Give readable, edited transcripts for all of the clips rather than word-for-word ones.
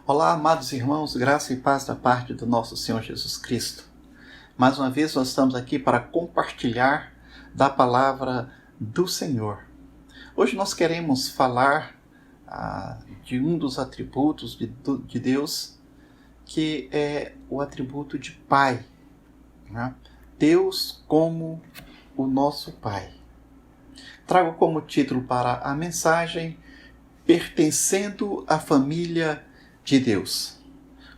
Olá, amados irmãos, graça e paz da parte do nosso Senhor Jesus Cristo. Mais uma vez nós estamos aqui para compartilhar da palavra do Senhor. Hoje nós queremos falar de um dos atributos de Deus, que é o atributo de Pai, né? Deus como o nosso Pai. Trago como título para a mensagem: Pertencendo à família de Deus.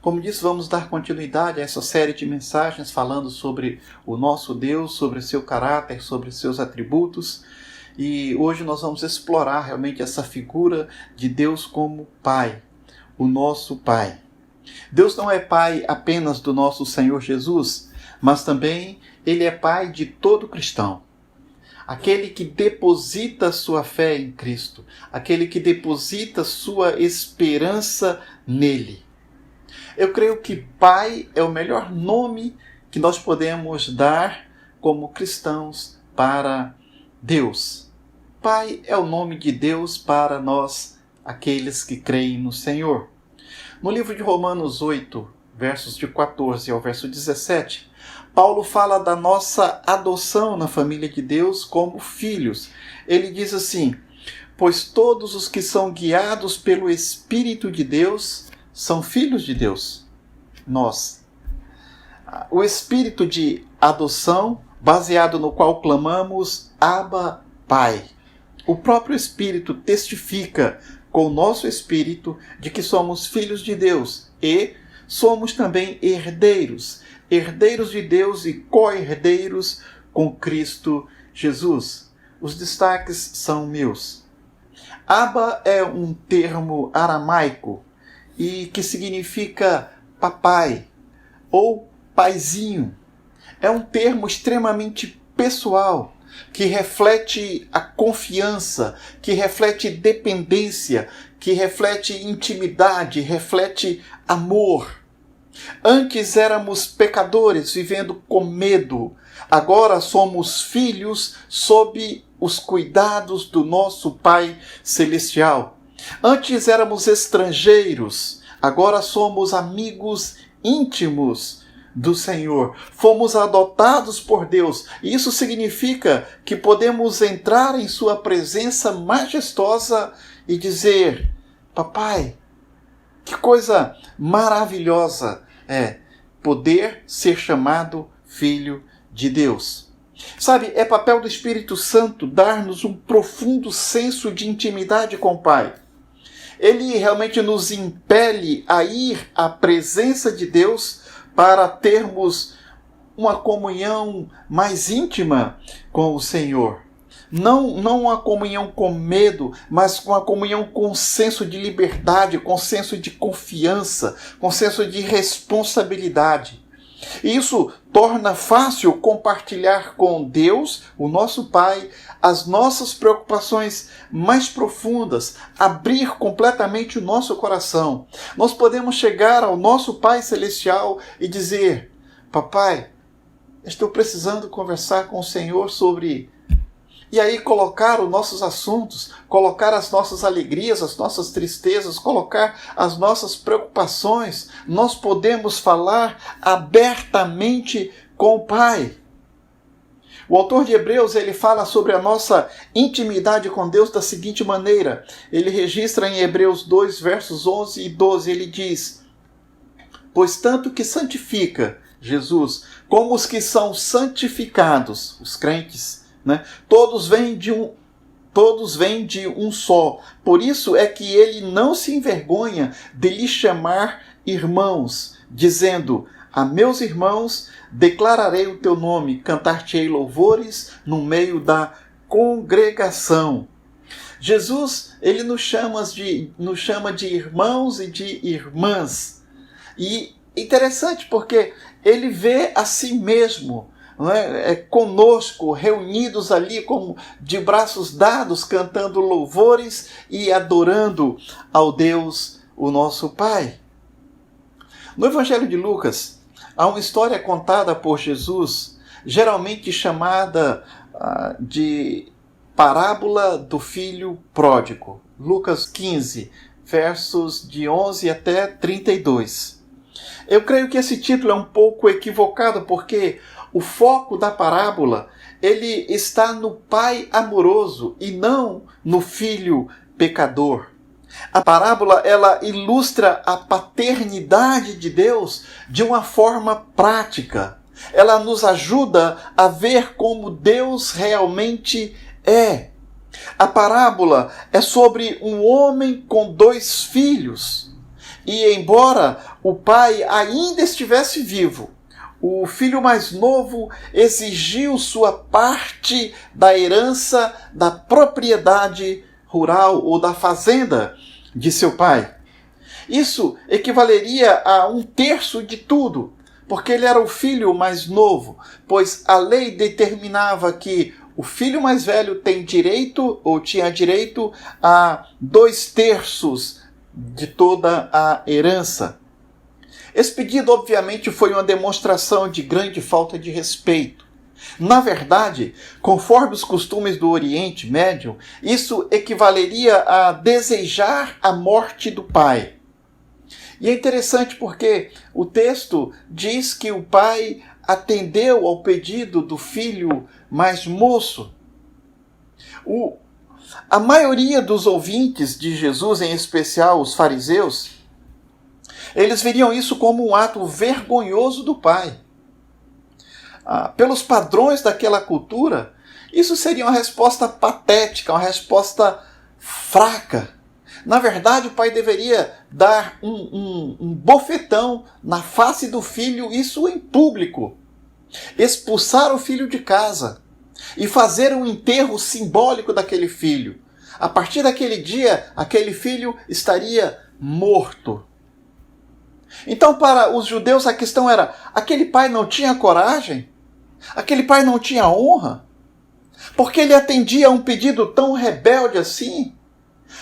Como disse, vamos dar continuidade a essa série de mensagens falando sobre o nosso Deus, sobre o seu caráter, sobre os seus atributos. E hoje nós vamos explorar realmente essa figura de Deus como Pai, o nosso Pai. Deus não é Pai apenas do nosso Senhor Jesus, mas também Ele é Pai de todo cristão. Aquele que deposita sua fé em Cristo, aquele que deposita sua esperança nele. Eu creio que Pai é o melhor nome que nós podemos dar como cristãos para Deus. Pai é o nome de Deus para nós, aqueles que creem no Senhor. No livro de Romanos 8, versos de 14 ao verso 17, Paulo fala da nossa adoção na família de Deus como filhos. Ele diz assim: pois todos os que são guiados pelo Espírito de Deus são filhos de Deus. Nós. O Espírito de adoção, baseado no qual clamamos Abba, Pai. O próprio Espírito testifica com o nosso Espírito de que somos filhos de Deus e somos também herdeiros de Deus e co-herdeiros com Cristo Jesus. Os destaques são meus. Abba é um termo aramaico e que significa papai ou paizinho. É um termo extremamente pessoal, que reflete a confiança, que reflete dependência, que reflete intimidade, reflete amor. Antes éramos pecadores, vivendo com medo. Agora somos filhos sob os cuidados do nosso Pai Celestial. Antes éramos estrangeiros, agora somos amigos íntimos do Senhor. Fomos adotados por Deus. Isso significa que podemos entrar em sua presença majestosa e dizer: papai, que coisa maravilhosa é poder ser chamado filho de Deus. Sabe, é papel do Espírito Santo dar-nos um profundo senso de intimidade com o Pai. Ele realmente nos impele a ir à presença de Deus para termos uma comunhão mais íntima com o Senhor. Não uma comunhão com medo, mas uma comunhão com senso de liberdade, com senso de confiança, com senso de responsabilidade. E isso torna fácil compartilhar com Deus, o nosso Pai, as nossas preocupações mais profundas, abrir completamente o nosso coração. Nós podemos chegar ao nosso Pai Celestial e dizer: papai, estou precisando conversar com o Senhor sobre... E aí colocar os nossos assuntos, colocar as nossas alegrias, as nossas tristezas, colocar as nossas preocupações. Nós podemos falar abertamente com o Pai. O autor de Hebreus, ele fala sobre a nossa intimidade com Deus da seguinte maneira. Ele registra em Hebreus 2, versos 11 e 12, ele diz: pois tanto que santifica Jesus, como os que são santificados, os crentes, né? Todos vêm de um só. Por isso é que ele não se envergonha de lhe chamar irmãos, dizendo: a meus irmãos declararei o teu nome, cantar-te-ei louvores no meio da congregação. Jesus, ele nos chama de irmãos e de irmãs. E interessante porque ele vê a si mesmo, não é? Conosco, reunidos ali como de braços dados, cantando louvores e adorando ao Deus, o nosso Pai. No Evangelho de Lucas, há uma história contada por Jesus, geralmente chamada de parábola do filho pródigo. Lucas 15, versos de 11 até 32. Eu creio que esse título é um pouco equivocado, porque o foco da parábola ele está no pai amoroso e não no filho pecador. A parábola ela ilustra a paternidade de Deus de uma forma prática. Ela nos ajuda a ver como Deus realmente é. A parábola é sobre um homem com 2 filhos. E embora o pai ainda estivesse vivo, o filho mais novo exigiu sua parte da herança da propriedade rural ou da fazenda de seu pai. Isso equivaleria a 1/3 de tudo, porque ele era o filho mais novo, pois a lei determinava que o filho mais velho tem direito ou tinha direito a 2/3 de toda a herança. Esse pedido, obviamente, foi uma demonstração de grande falta de respeito. Na verdade, conforme os costumes do Oriente Médio, isso equivaleria a desejar a morte do pai. E é interessante porque o texto diz que o pai atendeu ao pedido do filho mais moço. A maioria dos ouvintes de Jesus, em especial os fariseus, eles veriam isso como um ato vergonhoso do pai. Pelos padrões daquela cultura, isso seria uma resposta patética, uma resposta fraca. Na verdade, o pai deveria dar um bofetão na face do filho, isso em público. Expulsar o filho de casa e fazer um enterro simbólico daquele filho. A partir daquele dia, aquele filho estaria morto. Então, para os judeus, a questão era: aquele pai não tinha coragem? Aquele pai não tinha honra? Por que ele atendia a um pedido tão rebelde assim?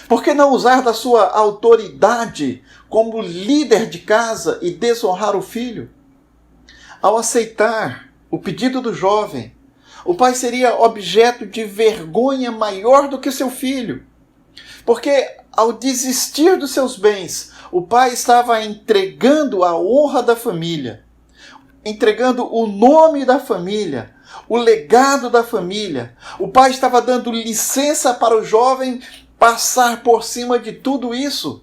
Por que não usar da sua autoridade como líder de casa e desonrar o filho? Ao aceitar o pedido do jovem, o pai seria objeto de vergonha maior do que seu filho. Porque ao desistir dos seus bens, o pai estava entregando a honra da família, entregando o nome da família, o legado da família. O pai estava dando licença para o jovem passar por cima de tudo isso.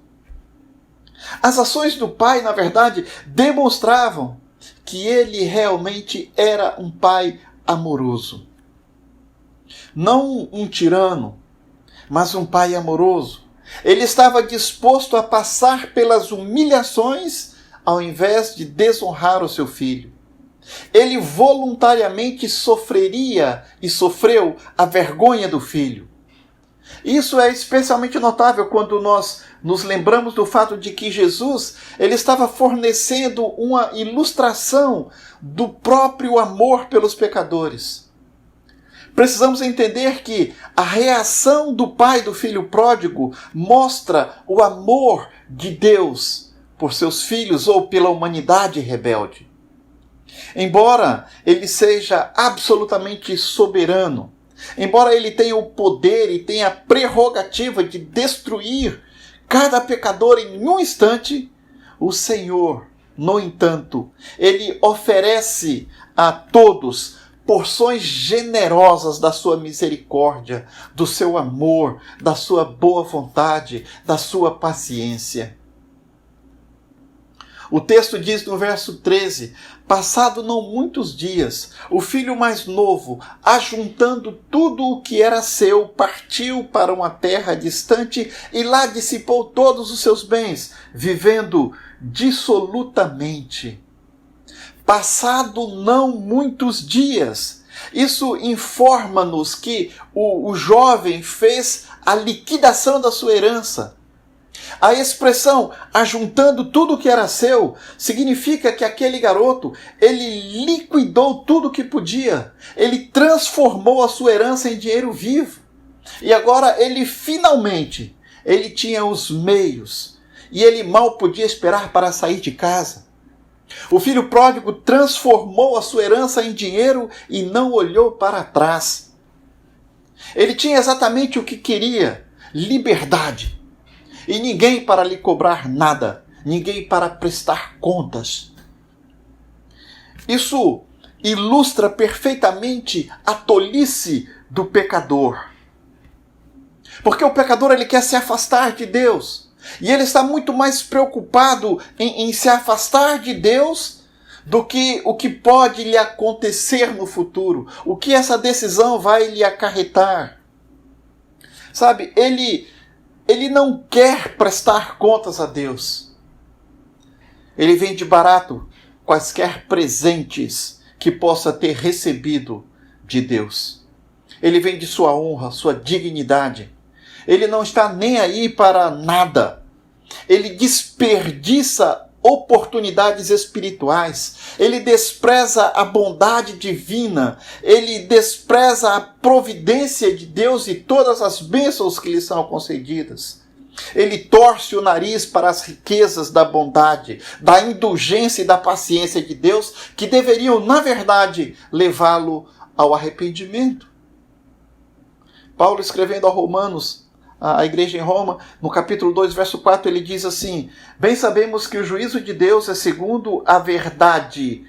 As ações do pai, na verdade, demonstravam que ele realmente era um pai amoroso. Não um tirano, mas um pai amoroso. Ele estava disposto a passar pelas humilhações ao invés de desonrar o seu filho. Ele voluntariamente sofreria e sofreu a vergonha do filho. Isso é especialmente notável quando nós nos lembramos do fato de que Jesus ele estava fornecendo uma ilustração do próprio amor pelos pecadores. Precisamos entender que a reação do pai do filho pródigo mostra o amor de Deus por seus filhos ou pela humanidade rebelde. Embora ele seja absolutamente soberano, embora ele tenha o poder e tenha a prerrogativa de destruir cada pecador em um instante, o Senhor, no entanto, ele oferece a todos porções generosas da sua misericórdia, do seu amor, da sua boa vontade, da sua paciência. O texto diz no verso 13: passado não muitos dias, o filho mais novo, ajuntando tudo o que era seu, partiu para uma terra distante e lá dissipou todos os seus bens, vivendo dissolutamente. Passado não muitos dias. Isso informa-nos que o jovem fez a liquidação da sua herança. A expressão ajuntando tudo o que era seu significa que aquele garoto, ele liquidou tudo o que podia. Ele transformou a sua herança em dinheiro vivo. E agora ele finalmente, ele tinha os meios. E ele mal podia esperar para sair de casa. O filho pródigo transformou a sua herança em dinheiro e não olhou para trás. Ele tinha exatamente o que queria: liberdade. e ninguém para lhe cobrar nada, ninguém para prestar contas. Isso ilustra perfeitamente a tolice do pecador. Porque o pecador ele quer se afastar de Deus. E ele está muito mais preocupado em se afastar de Deus do que o que pode lhe acontecer no futuro. O que essa decisão vai lhe acarretar. Sabe, ele não quer prestar contas a Deus. Ele vende barato quaisquer presentes que possa ter recebido de Deus. Ele vende sua honra, sua dignidade. Ele não está nem aí para nada. Ele desperdiça oportunidades espirituais. Ele despreza a bondade divina. Ele despreza a providência de Deus e todas as bênçãos que lhe são concedidas. Ele torce o nariz para as riquezas da bondade, da indulgência e da paciência de Deus, que deveriam, na verdade, levá-lo ao arrependimento. Paulo, escrevendo a Romanos, a igreja em Roma, no capítulo 2, verso 4, ele diz assim: bem sabemos que o juízo de Deus é segundo a verdade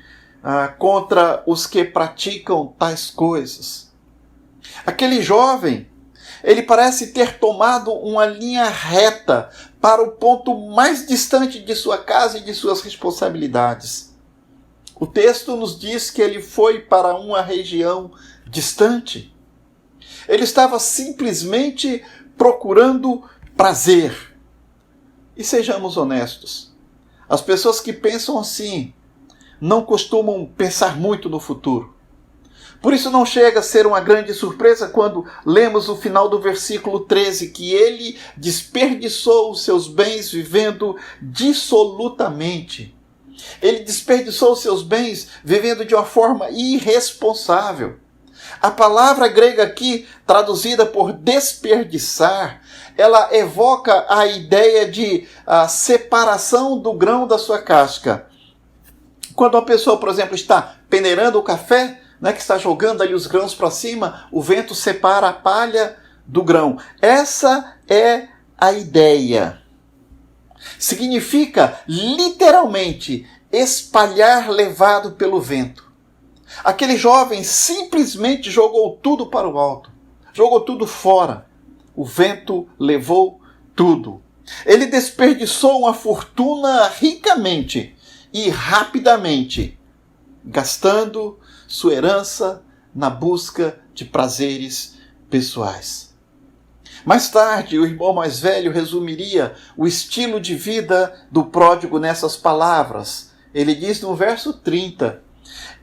contra os que praticam tais coisas. Aquele jovem, ele parece ter tomado uma linha reta para o ponto mais distante de sua casa e de suas responsabilidades. O texto nos diz que ele foi para uma região distante. Ele estava simplesmente procurando prazer. E sejamos honestos, as pessoas que pensam assim não costumam pensar muito no futuro. Por isso não chega a ser uma grande surpresa quando lemos o final do versículo 13, que ele desperdiçou os seus bens vivendo dissolutamente. Ele desperdiçou os seus bens vivendo de uma forma irresponsável. A palavra grega aqui, traduzida por desperdiçar, ela evoca a ideia de separação do grão da sua casca. Quando uma pessoa, por exemplo, está peneirando o café, que está jogando ali os grãos para cima, o vento separa a palha do grão. Essa é a ideia. Significa, literalmente, espalhar levado pelo vento. Aquele jovem simplesmente jogou tudo para o alto. Jogou tudo fora. O vento levou tudo. Ele desperdiçou uma fortuna ricamente e rapidamente, gastando sua herança na busca de prazeres pessoais. Mais tarde, o irmão mais velho resumiria o estilo de vida do pródigo nessas palavras. Ele diz no verso 30,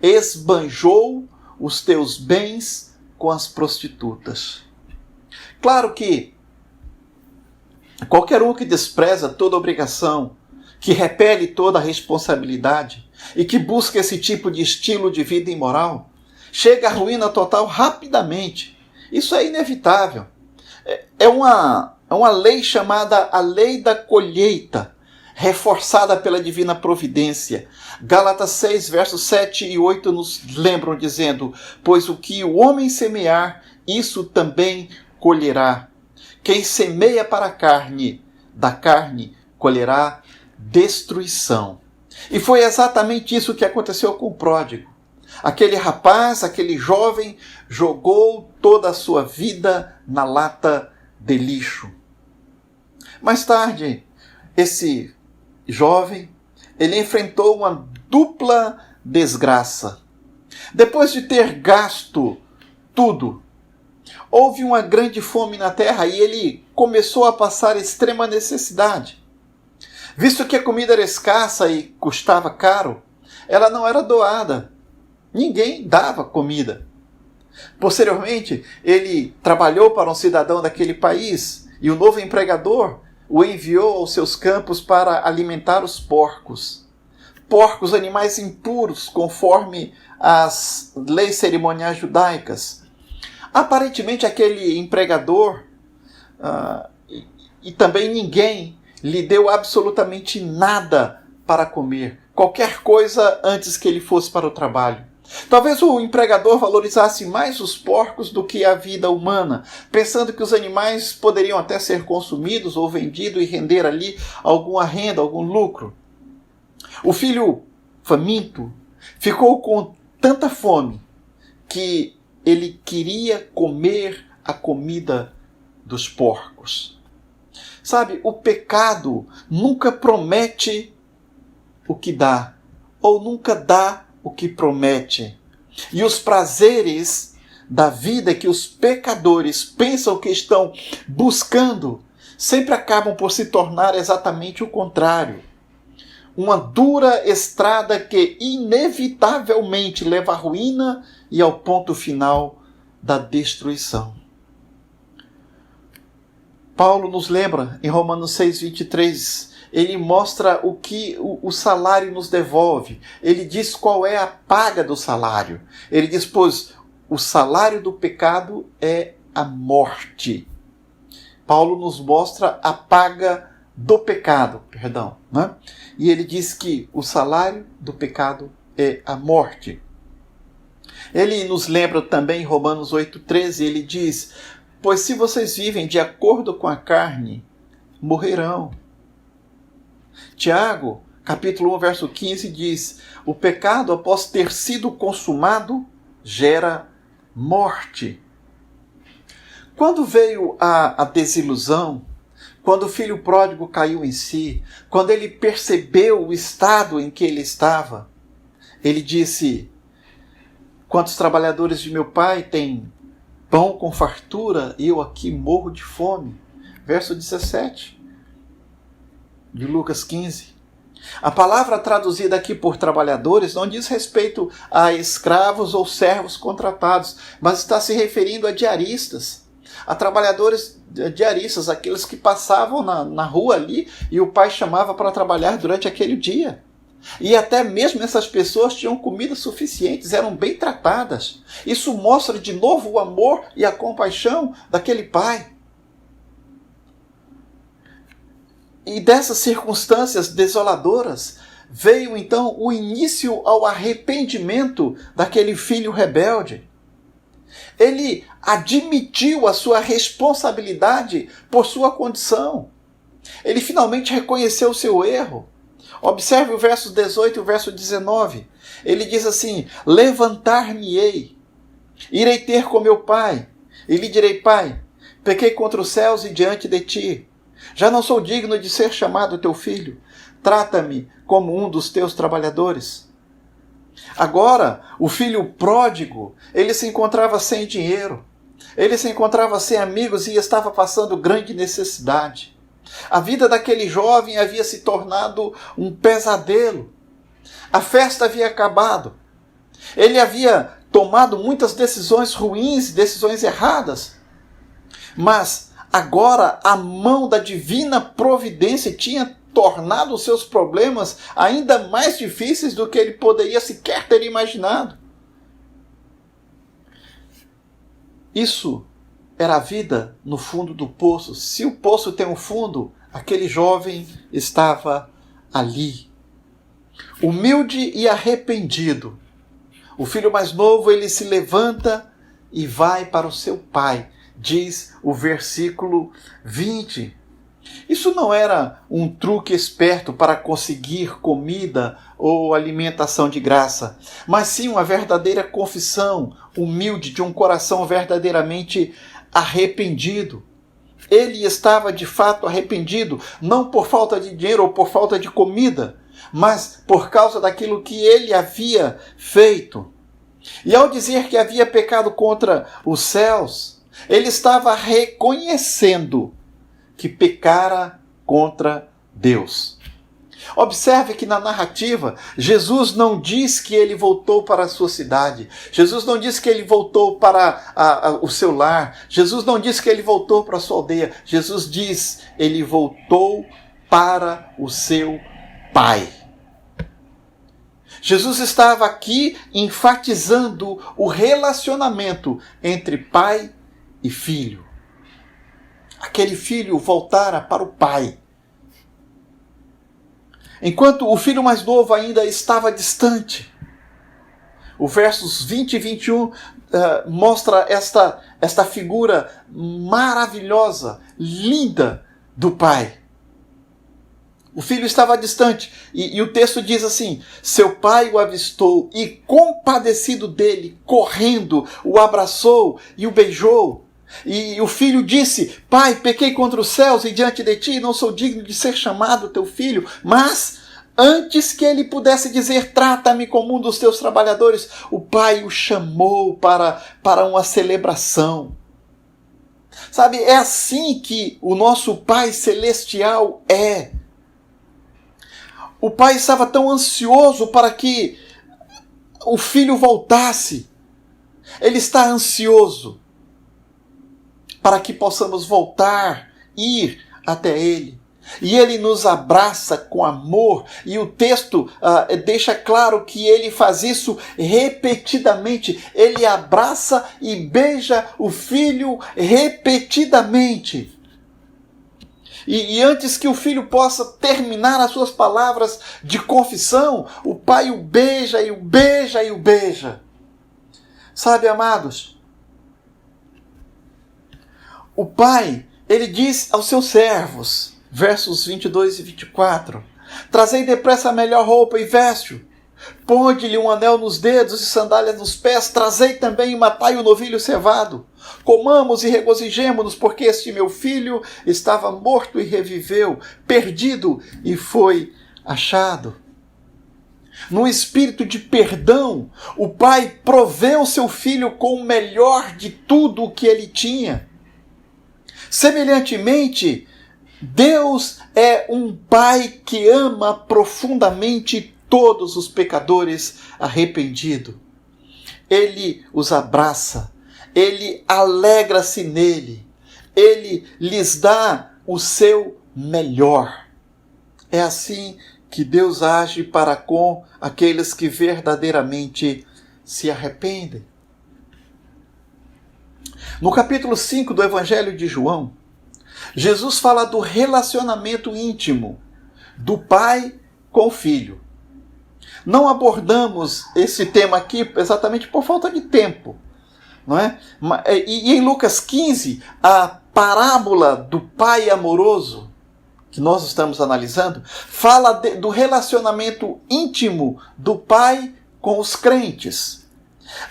esbanjou os teus bens com as prostitutas. Claro que qualquer um que despreza toda obrigação, que repele toda a responsabilidade e que busca esse tipo de estilo de vida imoral, chega à ruína total rapidamente. Isso é inevitável. É uma lei chamada a lei da colheita, reforçada pela divina providência. Gálatas 6, versos 7 e 8 nos lembram dizendo: pois o que o homem semear, isso também colherá. Quem semeia para a carne, da carne colherá destruição. E foi exatamente isso que aconteceu com o pródigo. Aquele rapaz, aquele jovem, jogou toda a sua vida na lata de lixo. Mais tarde, esse jovem, ele enfrentou uma dupla desgraça. Depois de ter gasto tudo, houve uma grande fome na terra e ele começou a passar extrema necessidade. Visto que a comida era escassa e custava caro, ela não era doada. Ninguém dava comida. Posteriormente, ele trabalhou para um cidadão daquele país e o novo empregador o enviou aos seus campos para alimentar os porcos. Porcos, animais impuros, conforme as leis cerimoniais judaicas. Aparentemente, aquele empregador e também ninguém lhe deu absolutamente nada para comer. Qualquer coisa antes que ele fosse para o trabalho. Talvez o empregador valorizasse mais os porcos do que a vida humana, pensando que os animais poderiam até ser consumidos ou vendidos e render ali alguma renda, algum lucro. O filho faminto ficou com tanta fome que ele queria comer a comida dos porcos. Sabe, o pecado nunca promete o que dá, ou nunca dá o que promete. E os prazeres da vida que os pecadores pensam que estão buscando sempre acabam por se tornar exatamente o contrário. Uma dura estrada que inevitavelmente leva à ruína e ao ponto final da destruição. Paulo nos lembra em Romanos 6:23, ele mostra o que o salário nos devolve. Ele diz qual é a paga do salário. Ele diz, pois o salário do pecado é a morte. Paulo nos mostra a paga do pecado, né? E ele diz que o salário do pecado é a morte. Ele nos lembra também em Romanos 8:13, ele diz, pois se vocês vivem de acordo com a carne, morrerão. Tiago, capítulo 1, verso 15, diz, o pecado, após ter sido consumado, gera morte. Quando veio a desilusão, quando o filho pródigo caiu em si, quando ele percebeu o estado em que ele estava, ele disse, quantos trabalhadores de meu pai têm pão com fartura e eu aqui morro de fome? Verso 17 de Lucas 15. A palavra traduzida aqui por trabalhadores não diz respeito a escravos ou servos contratados, mas está se referindo a diaristas, a trabalhadores diaristas, aqueles que passavam na rua ali e o pai chamava para trabalhar durante aquele dia. E até mesmo essas pessoas tinham comida suficientes, eram bem tratadas. Isso mostra de novo o amor e a compaixão daquele pai. E dessas circunstâncias desoladoras, veio então o início ao arrependimento daquele filho rebelde. Ele admitiu a sua responsabilidade por sua condição. Ele finalmente reconheceu o seu erro. Observe o verso 18 e o verso 19. Ele diz assim, levantar-me-ei, irei ter com meu pai, e lhe direi, pai, pequei contra os céus e diante de ti. Já não sou digno de ser chamado teu filho. Trata-me como um dos teus trabalhadores. Agora, o filho pródigo, ele se encontrava sem dinheiro. Ele se encontrava sem amigos e estava passando grande necessidade. A vida daquele jovem havia se tornado um pesadelo. A festa havia acabado. Ele havia tomado muitas decisões ruins, decisões erradas. Mas agora a mão da divina providência tinha tornado os seus problemas ainda mais difíceis do que ele poderia sequer ter imaginado. Isso era a vida no fundo do poço. Se o poço tem um fundo, aquele jovem estava ali. Humilde e arrependido. O filho mais novo, ele se levanta e vai para o seu pai. Diz o versículo 20. Isso não era um truque esperto para conseguir comida ou alimentação de graça, mas sim uma verdadeira confissão humilde de um coração verdadeiramente arrependido. Ele estava de fato arrependido, não por falta de dinheiro ou por falta de comida, mas por causa daquilo que ele havia feito. E ao dizer que havia pecado contra os céus, ele estava reconhecendo que pecara contra Deus. Observe que na narrativa, Jesus não diz que ele voltou para a sua cidade. Jesus não diz que ele voltou para o seu lar. Jesus não diz que ele voltou para a sua aldeia. Jesus diz, ele voltou para o seu Pai. Jesus estava aqui enfatizando o relacionamento entre pai e filho. Aquele filho voltara para o pai. Enquanto o filho mais novo ainda estava distante, O versos 20 e 21 mostra esta figura maravilhosa, linda do pai. O filho estava distante e o texto diz assim: seu pai o avistou e, compadecido dele, correndo, o abraçou e o beijou. E o filho disse: pai, pequei contra os céus e diante de ti, não sou digno de ser chamado teu filho. Mas antes que ele pudesse dizer: trata-me como um dos teus trabalhadores, o pai o chamou para uma celebração. Sabe, é assim que o nosso Pai Celestial é. O pai estava tão ansioso para que o filho voltasse. Ele está ansioso para que possamos voltar, ir até ele. E ele nos abraça com amor. E o texto deixa claro que ele faz isso repetidamente. Ele abraça e beija o filho repetidamente. E antes que o filho possa terminar as suas palavras de confissão, o pai o beija e o beija e o beija. Sabe, amados, o pai, ele diz aos seus servos, versos 22 e 24, trazei depressa a melhor roupa e veste-o, ponde-lhe um anel nos dedos e sandálias nos pés, trazei também e matai o novilho cevado. Comamos e regozijemo-nos, porque este meu filho estava morto e reviveu, perdido e foi achado. Num espírito de perdão, o pai proveu seu filho com o melhor de tudo o que ele tinha. Semelhantemente, Deus é um pai que ama profundamente todos os pecadores arrependidos. Ele os abraça, ele alegra-se nele, ele lhes dá o seu melhor. É assim que Deus age para com aqueles que verdadeiramente se arrependem. No capítulo 5 do Evangelho de João, Jesus fala do relacionamento íntimo do pai com o filho. Não abordamos esse tema aqui exatamente por falta de tempo, não é? E em Lucas 15, a parábola do pai amoroso, que nós estamos analisando, fala do relacionamento íntimo do pai com os crentes.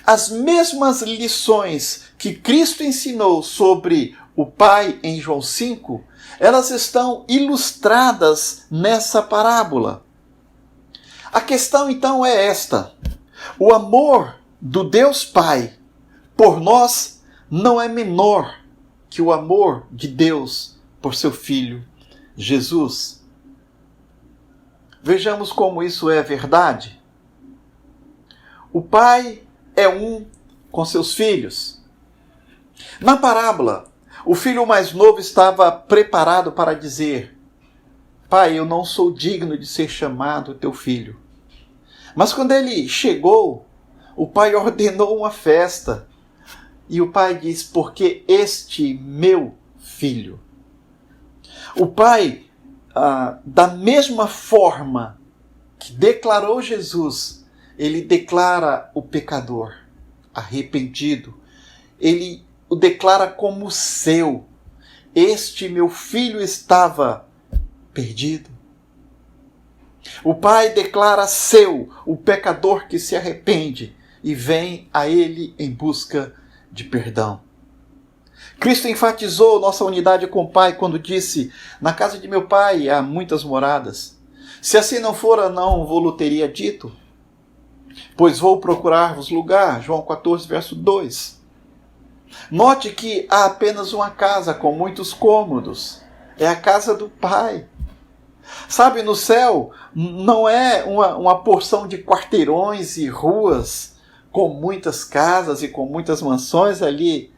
As mesmas lições que Cristo ensinou sobre o pai em João 5, elas estão ilustradas nessa parábola. A questão então é esta: o amor do Deus Pai por nós não é menor que o amor de Deus por seu Filho, Jesus. Vejamos como isso é verdade. O Pai é um com seus filhos. Na parábola, o filho mais novo estava preparado para dizer: pai, eu não sou digno de ser chamado teu filho. Mas quando ele chegou, o pai ordenou uma festa. E o pai diz: porque este meu filho. O pai, da mesma forma que declarou Jesus, ele declara o pecador arrependido. Ele o declara como seu. Este meu filho estava perdido. O pai declara seu o pecador que se arrepende e vem a ele em busca de perdão. Cristo enfatizou nossa unidade com o Pai quando disse: na casa de meu Pai há muitas moradas. Se assim não fora, não vou-lo teria dito. Pois vou procurar-vos lugar. João 14, verso 2. Note que há apenas uma casa com muitos cômodos. É a casa do Pai. Sabe, no céu não é uma porção de quarteirões e ruas com muitas casas e com muitas mansões ali.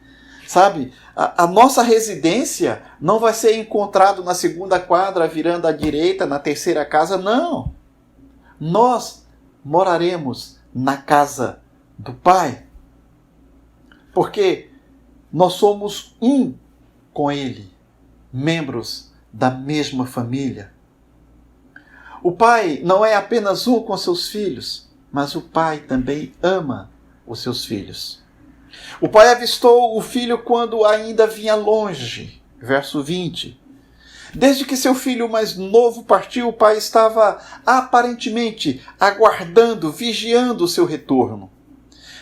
Sabe, a nossa residência não vai ser encontrado na segunda quadra virando à direita, na terceira casa, não. Nós moraremos na casa do Pai. Porque nós somos um com Ele, membros da mesma família. O Pai não é apenas um com seus filhos, mas o pai também ama os seus filhos. O pai avistou o filho quando ainda vinha longe. Verso 20. Desde que seu filho mais novo partiu, o pai estava aparentemente aguardando, vigiando o seu retorno.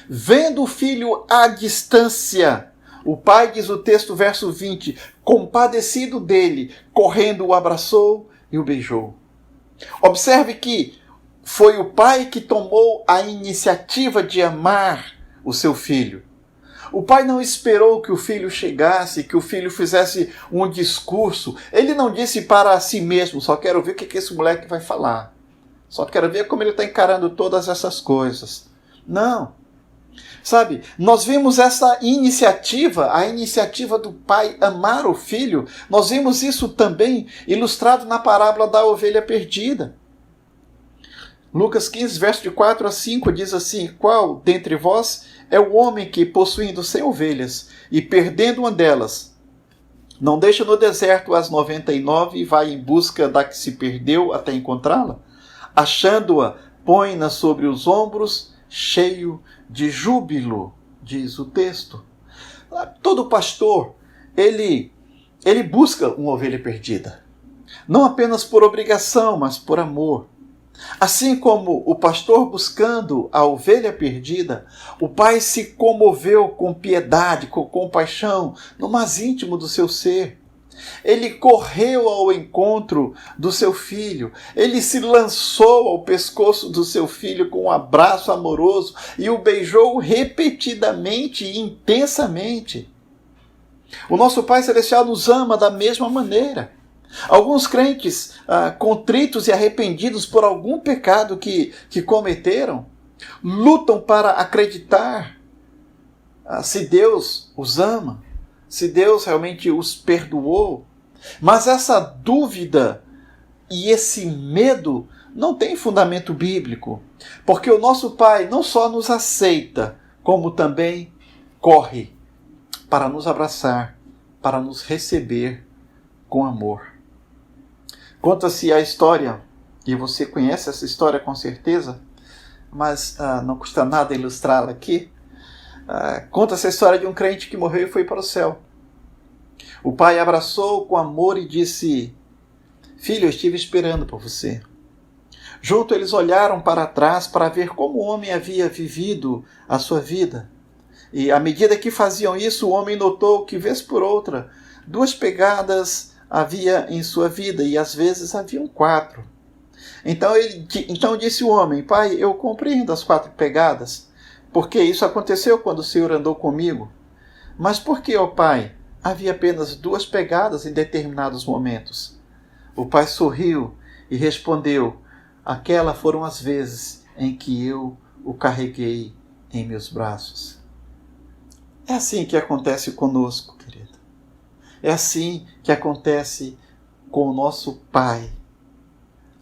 Vendo o filho à distância, o pai, diz o texto, verso 20, compadecido dele, correndo o abraçou e o beijou. Observe que foi o pai que tomou a iniciativa de amar o seu filho. O pai não esperou que o filho chegasse, que o filho fizesse um discurso. Ele não disse para si mesmo, só quero ver o que esse moleque vai falar. Só quero ver como ele está encarando todas essas coisas. Não. Sabe, nós vimos essa iniciativa, a iniciativa do pai amar o filho, nós vimos isso também ilustrado na parábola da ovelha perdida. Lucas 15, verso de 4 a 5 diz assim: qual dentre vós é o homem que, possuindo 100 ovelhas e perdendo uma delas, não deixa no deserto as 99 e vai em busca da que se perdeu até encontrá-la? Achando-a, põe-na sobre os ombros, cheio de júbilo, diz o texto. Todo pastor, ele busca uma ovelha perdida. Não apenas por obrigação, mas por amor. Assim como o pastor buscando a ovelha perdida, o pai se comoveu com piedade, com compaixão, no mais íntimo do seu ser. Ele correu ao encontro do seu filho, ele se lançou ao pescoço do seu filho com um abraço amoroso e o beijou repetidamente e intensamente. O nosso Pai Celestial nos ama da mesma maneira. Alguns crentes contritos e arrependidos por algum pecado que cometeram, lutam para acreditar se Deus os ama, se Deus realmente os perdoou. Mas essa dúvida e esse medo não tem fundamento bíblico, porque o nosso Pai não só nos aceita, como também corre para nos abraçar, para nos receber com amor. Conta-se a história, e você conhece essa história com certeza, mas não custa nada ilustrá-la aqui. Conta-se a história de um crente que morreu e foi para o céu. O pai abraçou com amor e disse: filho, eu estive esperando por você. Junto eles olharam para trás para ver como o homem havia vivido a sua vida. E à medida que faziam isso, o homem notou que, vez por outra, 2 pegadas havia em sua vida, e às vezes haviam 4. Então disse o homem: pai, eu compreendo as 4 pegadas, porque isso aconteceu quando o Senhor andou comigo. Mas por que, ó pai, havia apenas 2 pegadas em determinados momentos? O pai sorriu e respondeu: aquelas foram as vezes em que eu o carreguei em meus braços. É assim que acontece conosco, querido. É assim que acontece com o nosso Pai.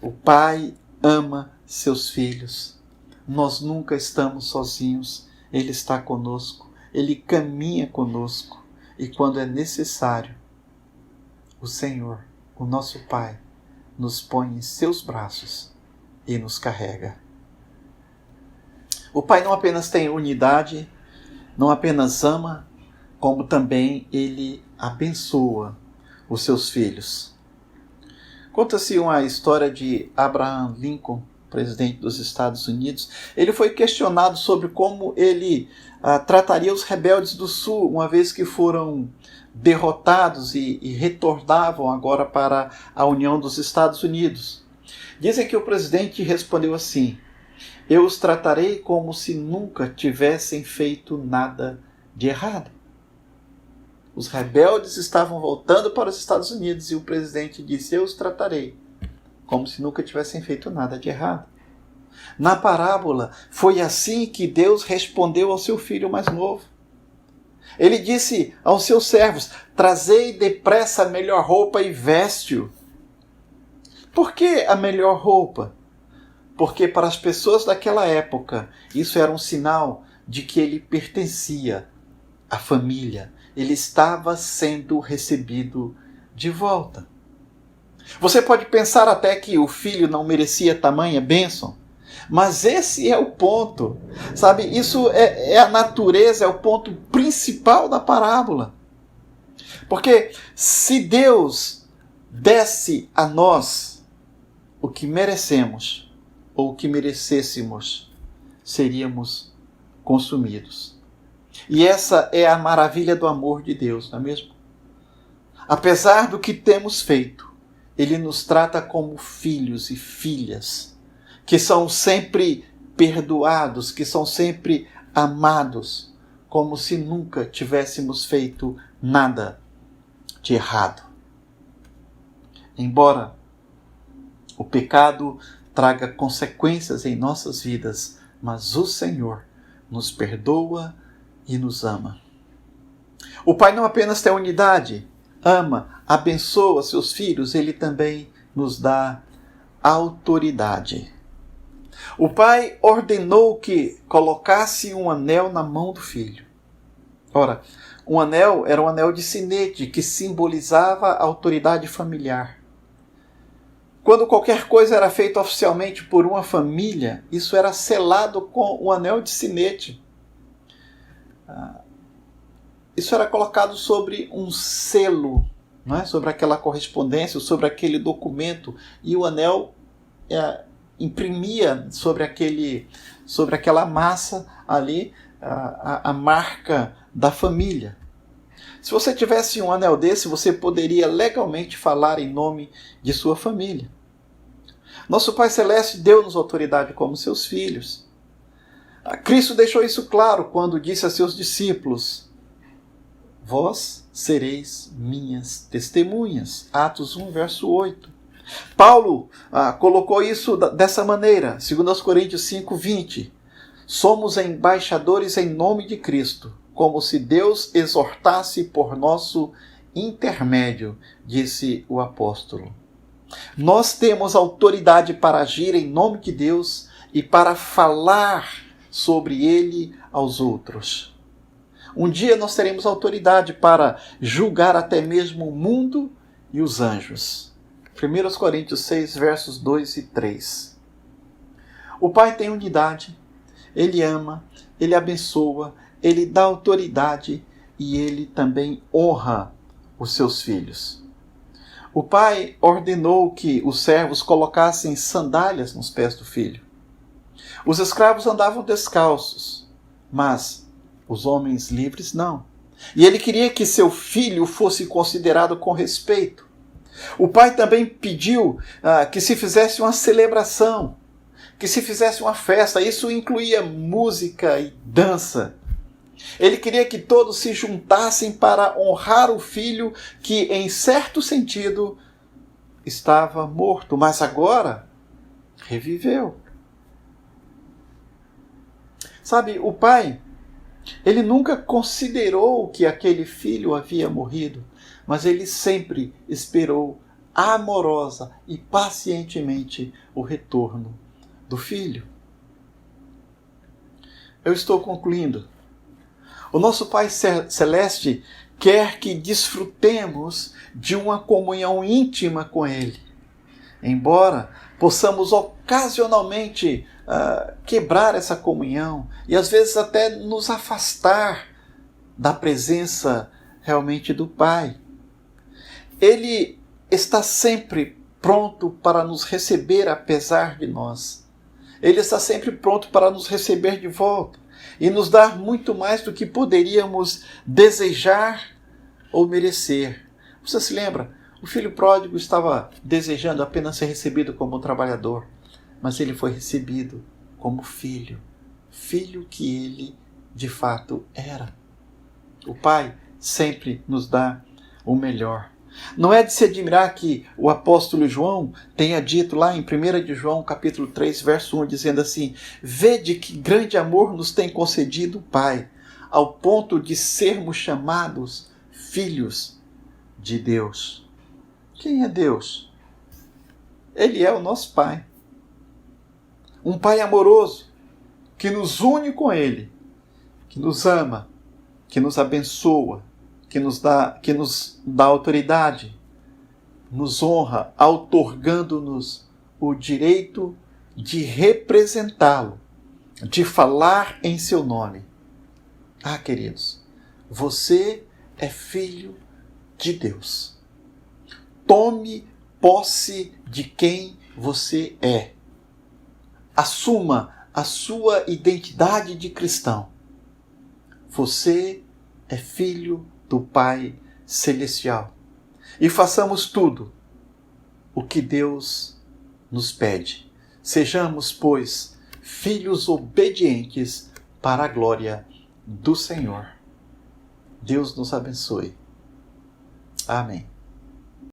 O Pai ama seus filhos. Nós nunca estamos sozinhos. Ele está conosco. Ele caminha conosco. E quando é necessário, o Senhor, o nosso Pai, nos põe em seus braços e nos carrega. O Pai não apenas tem unidade, não apenas ama, como também Ele abençoa os seus filhos. Conta-se uma história de Abraham Lincoln, presidente dos Estados Unidos. Ele foi questionado sobre como ele trataria os rebeldes do Sul, uma vez que foram derrotados e retornavam agora para a União dos Estados Unidos. Dizem que o presidente respondeu assim: eu os tratarei como se nunca tivessem feito nada de errado. Os rebeldes estavam voltando para os Estados Unidos e o presidente disse: eu os tratarei como se nunca tivessem feito nada de errado. Na parábola, foi assim que Deus respondeu ao seu filho mais novo. Ele disse aos seus servos: trazei depressa a melhor roupa e veste-o. Por que a melhor roupa? Porque para as pessoas daquela época, isso era um sinal de que ele pertencia à família. Ele estava sendo recebido de volta. Você pode pensar até que o filho não merecia tamanha bênção, Mas esse é o ponto, sabe? Isso é a natureza, é o ponto principal da parábola. Porque se Deus desse a nós o que merecemos, ou o que merecêssemos, seríamos consumidos. E essa é a maravilha do amor de Deus, não é mesmo? Apesar do que temos feito, Ele nos trata como filhos e filhas, que são sempre perdoados, que são sempre amados, como se nunca tivéssemos feito nada de errado. Embora o pecado traga consequências em nossas vidas, mas o Senhor nos perdoa e nos ama. O Pai não apenas tem unidade, ama, abençoa seus filhos, Ele também nos dá autoridade. O Pai ordenou que colocasse um anel na mão do filho. Ora, um anel era um anel de sinete que simbolizava a autoridade familiar. Quando qualquer coisa era feita oficialmente por uma família, isso era selado com um anel de sinete. Isso era colocado sobre um selo, não é? Sobre aquela correspondência, sobre aquele documento, e o anel imprimia sobre aquela massa ali a marca da família. Se você tivesse um anel desse, você poderia legalmente falar em nome de sua família. Nosso Pai Celeste deu-nos autoridade como seus filhos. Cristo deixou isso claro quando disse a seus discípulos: vós sereis minhas testemunhas. Atos 1, verso 8. Paulo colocou isso dessa maneira, 2 Coríntios 5, 20. Somos embaixadores em nome de Cristo, como se Deus exortasse por nosso intermédio, disse o apóstolo. Nós temos autoridade para agir em nome de Deus e para falar sobre Ele aos outros. Um dia nós teremos autoridade para julgar até mesmo o mundo e os anjos. 1 Coríntios 6, versos 2 e 3. O Pai tem unidade, Ele ama, Ele abençoa, Ele dá autoridade e Ele também honra os seus filhos. O pai ordenou que os servos colocassem sandálias nos pés do filho. Os escravos andavam descalços, mas os homens livres não. E ele queria que seu filho fosse considerado com respeito. O pai também pediu que se fizesse uma celebração, que se fizesse uma festa. Isso incluía música e dança. Ele queria que todos se juntassem para honrar o filho que, em certo sentido, estava morto, mas agora reviveu. Sabe, o pai, ele nunca considerou que aquele filho havia morrido, mas ele sempre esperou amorosa e pacientemente o retorno do filho. Eu estou concluindo. O nosso Pai Celeste quer que desfrutemos de uma comunhão íntima com Ele. Embora possamos ocasionalmente quebrar essa comunhão e às vezes até nos afastar da presença realmente do Pai. Ele está sempre pronto para nos receber apesar de nós. Ele está sempre pronto para nos receber de volta e nos dar muito mais do que poderíamos desejar ou merecer. Você se lembra? O filho pródigo estava desejando apenas ser recebido como um trabalhador, mas ele foi recebido como filho, filho que ele de fato era. O Pai sempre nos dá o melhor. Não é de se admirar que o apóstolo João tenha dito lá em 1 de João, capítulo 3, verso 1, dizendo assim: vede que grande amor nos tem concedido o Pai, ao ponto de sermos chamados filhos de Deus. Quem é Deus? Ele é o nosso Pai. Um Pai amoroso, que nos une com Ele, que nos ama, que nos abençoa, que nos dá autoridade, nos honra, outorgando-nos o direito de representá-lo, de falar em seu nome. Ah, queridos, você é filho de Deus. Tome posse de quem você é. Assuma a sua identidade de cristão. Você é filho do Pai Celestial. E façamos tudo o que Deus nos pede. Sejamos, pois, filhos obedientes para a glória do Senhor. Deus nos abençoe. Amém.